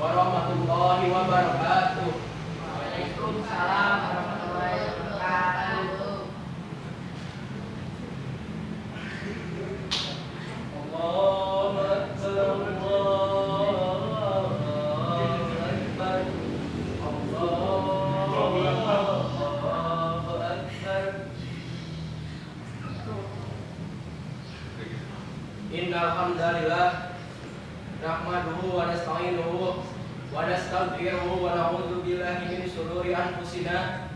warahmatullahi wabarakatuh. Waalaikumsalam warahmatullahi wabarakatuh. Allahu Akbar, Allahu Akbar, Allahu Akbar. Innal hamdalillah nahmaduhu wa nasta'inuhu wa nastaghfiruhu wa na'udzu billahi min shururi anfusina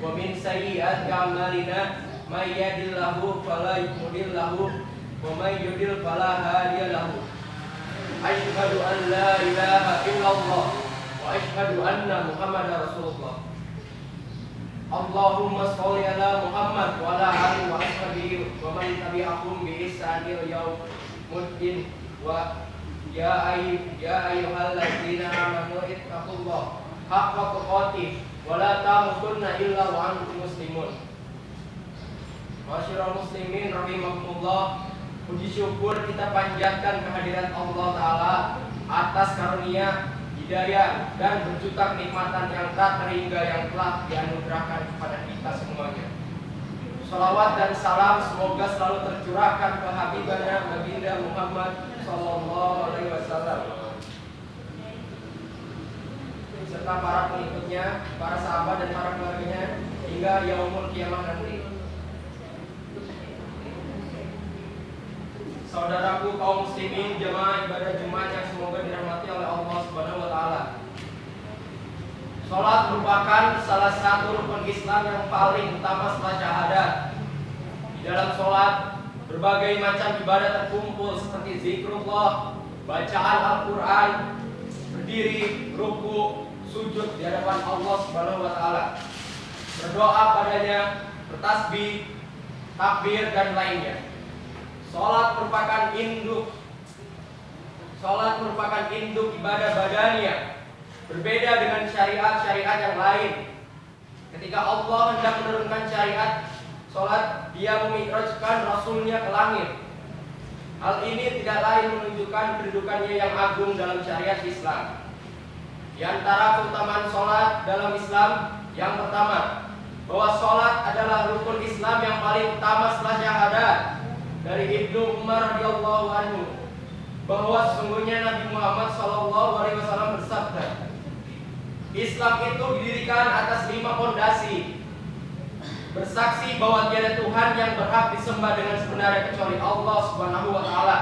wa min sayyiati a'malina may yahdihillahu fala mudilla lahu wa may yudlil fala hadiya lahu. Asyhadu an la ilaha illallah wa asyhadu anna Muhammadar Rasulullah. Allahumma sholli ala Muhammad wa ala alihi wa ashabihi wa man tabi'ahum bi ihsan ila yaumil wa ya ayyuhalladzina amanu ittaqullaha haqqa tuqatih wa la tamutunna illa wa antum muslimun. Masyarul muslimin rahimakumullah, puji syukur kita panjatkan kehadiran Allah Ta'ala atas karunia, hidayah, dan berjuta kenikmatan yang tak terhingga yang telah dianugerahkan kepada kita semuanya. Salawat dan salam semoga selalu tercurahkan ke Habibana Baginda Muhammad Sallallahu Alaihi Wasallam serta para pengikutnya, para sahabat dan para keluarganya hingga yaumul kiamah nanti. Saudaraku kaum muslimin jemaah ibadah Jumat yang semoga dirahmati oleh Allah Subhanahu wa taala. Salat merupakan salah satu rukun Islam yang paling utama setelah syahadat. Di dalam salat berbagai macam ibadah terkumpul seperti zikrullah, bacaan Al-Qur'an, berdiri, ruku, sujud di hadapan Allah Subhanahu wa taala, berdoa padanya, bertasbih, takbir dan lainnya. Salat merupakan induk ibadah badaniah, berbeda dengan syariat-syariat yang lain. Ketika Allah hendak menurunkan syariat salat, Dia memi'rajkan Rasulnya ke langit. Hal ini tidak lain menunjukkan kedudukannya yang agung dalam syariat Islam. Di antara keutamaan salat dalam Islam, yang pertama, bahwa salat adalah rukun Islam yang paling utama setelah syahadat. Dari Ibnu Umar radhiyallahu anhu bahwa sesungguhnya Nabi Muhammad SAW bersabda, Islam itu didirikan atas 5 pondasi: bersaksi bahwa tiada Tuhan yang berhak disembah dengan sebenarnya kecuali Allah Subhanahu wa taala,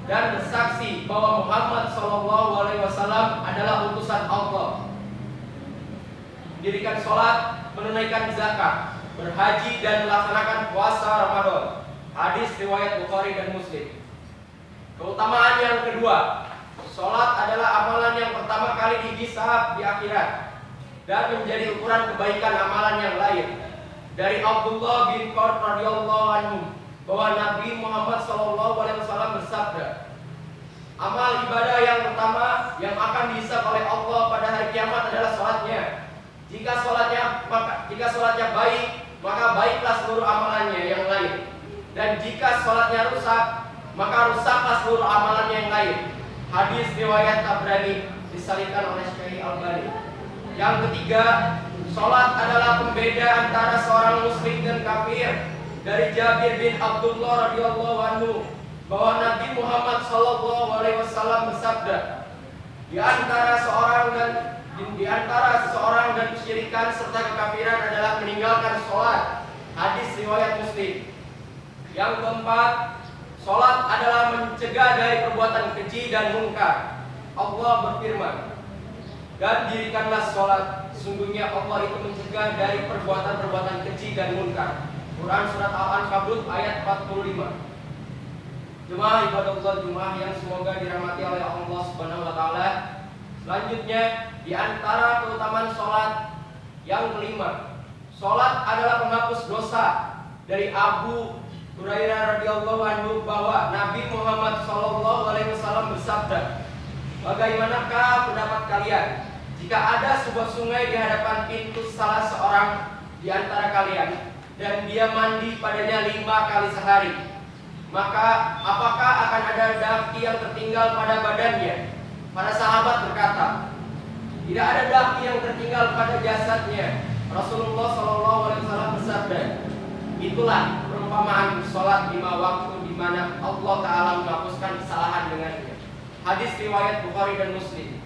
dan bersaksi bahwa Muhammad SAW adalah utusan Allah, mendirikan sholat, menunaikan zakat, berhaji dan melaksanakan puasa Ramadan. Hadis riwayat Bukhari dan Muslim. Keutamaan yang kedua, sholat adalah amalan yang pertama kali dihisab di akhirat dan menjadi ukuran kebaikan amalan yang lain. Dari Abdullah bin Qurt radhiyallahu anhu bahwa Nabi Muhammad SAW bersabda, amal ibadah yang pertama yang akan dihisab oleh Allah pada hari kiamat adalah sholatnya. Jika sholatnya baik, maka baiklah seluruh amalannya yang lain. Dan jika sholatnya rusak, maka rusaklah seluruh amalannya yang lain. Hadis riwayat Tabrani disalihkan oleh Syekh Albani. Yang ketiga, sholat adalah pembeda antara seorang muslim dan kafir. Dari Jabir bin Abdullah radhiyallahu anhu bahwa Nabi Muhammad SAW bersabda, di antara seseorang dan kesyirikan serta kekafiran adalah meninggalkan sholat. Hadis riwayat Muslim. Yang keempat, sholat adalah mencegah dari perbuatan keji dan munkar. Allah berfirman, dan dirikanlah sholat, sesungguhnya Allah itu mencegah dari perbuatan-perbuatan keji dan munkar. Quran surat Al-Ankabut ayat 45. Jemaah ibadahullah Jumat yang semoga dirahmati oleh Allah Subhanahu wa taala. Selanjutnya, di antara keutamaan sholat yang kelima, sholat adalah penghapus dosa. Dari Abu Hurairah radhiyallahu anhu bahwa Nabi Muhammad SAW bersabda, bagaimanakah pendapat kalian jika ada sebuah sungai di hadapan pintu salah seorang di antara kalian dan dia mandi padanya 5 kali sehari? Maka apakah akan ada daki yang tertinggal pada badannya? Para sahabat berkata, tidak ada daki yang tertinggal pada jasadnya. Rasulullah SAW bersabda, itulah perumpamaan sholat 5 waktu di mana Allah Ta'ala menghapuskan kesalahan dengannya. Hadis riwayat Bukhari dan Muslim.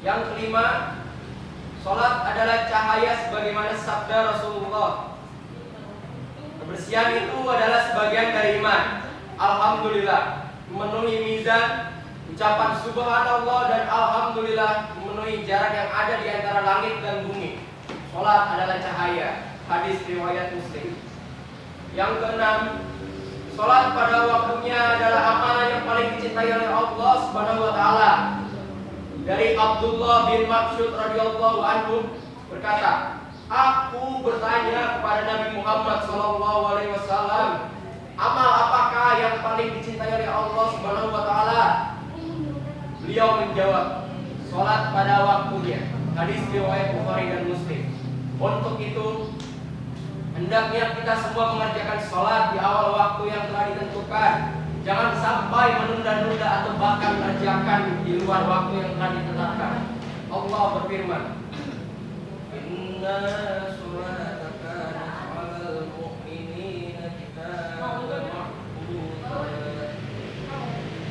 Yang kelima, sholat adalah cahaya sebagaimana sabda Rasulullah. Kebersihan itu adalah sebagian dari iman. Alhamdulillah memenuhi mizan. Ucapan subhanallah dan alhamdulillah memenuhi jarak yang ada di antara langit dan bumi. Sholat adalah cahaya. Hadis riwayat Muslim. Yang keenam, sholat pada waktunya adalah amalan yang paling dicintai oleh Allah Subhanahu wa taala. Dari Abdullah bin Mas'ud radhiyallahu anhu berkata, aku bertanya kepada Nabi Muhammad SAW, amal apakah yang paling dicintai oleh Allah Subhanahu wa taala? Beliau menjawab, sholat pada waktunya. Hadis riwayat Bukhari dan Muslim. Untuk itu, hendaknya kita semua mengerjakan sholat di awal waktu yang telah ditentukan. Jangan sampai menunda-nunda atau bahkan mengerjakan di luar waktu yang telah ditetapkan. Allah berfirman, Inna sholata kanat 'alal mu'minina kitaban mawquta.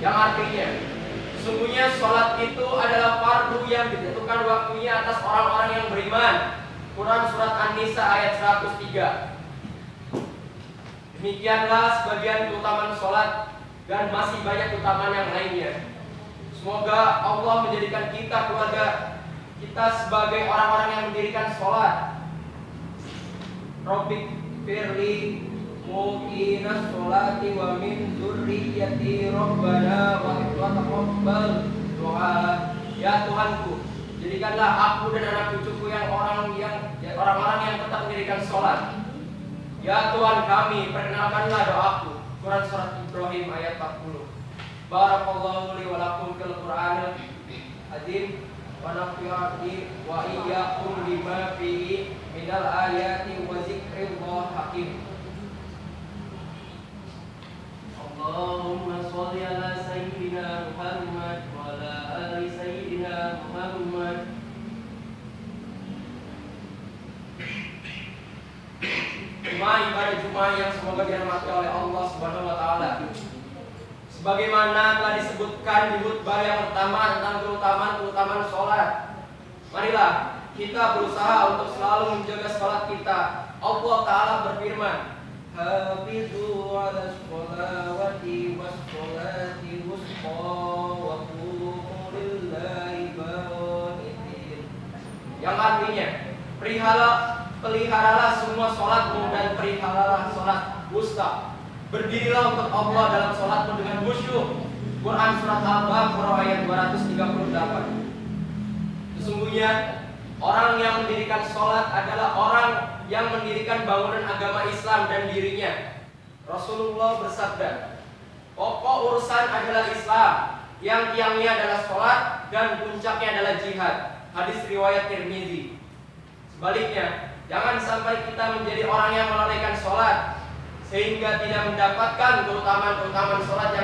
Yang artinya, sesungguhnya sholat itu adalah fardu yang ditentukan waktunya atas orang-orang yang beriman. Quran surat An-Nisa ayat 103. Demikianlah sebagian keutamaan sholat dan masih banyak keutamaan yang lainnya. Semoga Allah menjadikan kita, keluarga kita, sebagai orang-orang yang mendirikan sholat. Rabbik firli muqinas sholati wa min dzurriyyati rabbana wa taqabbal doa. Ya Tuhanku, jadikanlah aku dan anak cucuku yang orang-orang yang tetap mendirikan sholat. Ya Tuhan kami, perkenalkanlah doaku. Quran surat Ibrahim ayat 40. Barakallahu li wa lakum fil Qur'anil azim wa nafa'ani wa iyyakum bima fihi minal ayati wa zikril hakim. Allahumma sholli ala sayyidina Muhammad wa ala ali sayyidina Muhammad. Ibadah Jumat yang semoga dirahmati oleh Allah Subhanahu wa taala. Sebagaimana telah disebutkan di khutbah yang pertama tentang keutamaan sholat. Marilah kita berusaha untuk selalu menjaga sholat kita. Allah Ta'ala berfirman, Hafizu ala sholawati was sholati wusqa wa qumu lillahi qanitin. Yang artinya, peliharalah semua sholatmu dan peliharalah sholat wusta. Berdirilah untuk Allah dalam sholatmu dengan khusyuk. Quran surat Al-Baqarah ayat 238. Sesungguhnya orang yang mendirikan sholat adalah orang yang mendirikan bangunan agama Islam dan dirinya. Rasulullah bersabda, pokok urusan adalah Islam, yang tiangnya adalah sholat dan puncaknya adalah jihad. Hadis riwayat Tirmizi. Sebaliknya, jangan sampai kita menjadi orang yang melalaikan sholat sehingga tidak mendapatkan keutamaan sholat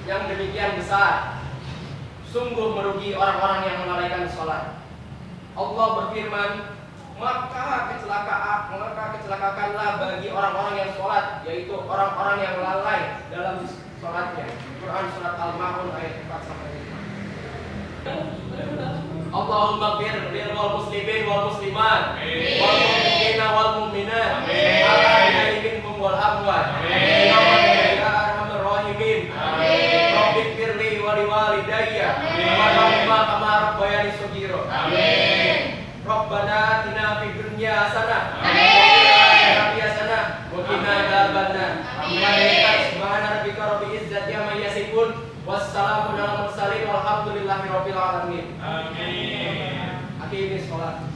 yang demikian besar. Sungguh merugi orang-orang yang melalaikan sholat. Allah berfirman, maka kecelakakanlah bagi orang-orang yang sholat, yaitu orang-orang yang lalai dalam sholatnya. Quran surat Al-Ma'un ayat 4-5. Allahumma ighfir lil muslimin wal muslimat wal mu'minina wal mu'minat al-ahya'i minhum wal amwat. Ya arhamar rahimin. Rabbi ighfirli wa liwalidayya warhamhuma kama rabbayani shaghira. Rabbana atina fid dunya hasanah wa fil akhirati hasanah wa qina adzabannar. Subhana rabbika rabbil izzati amma yasifun. Wassalamu ala mursalin walhamdulillahi rabbil alamin. Amin. Akhirnya sholat.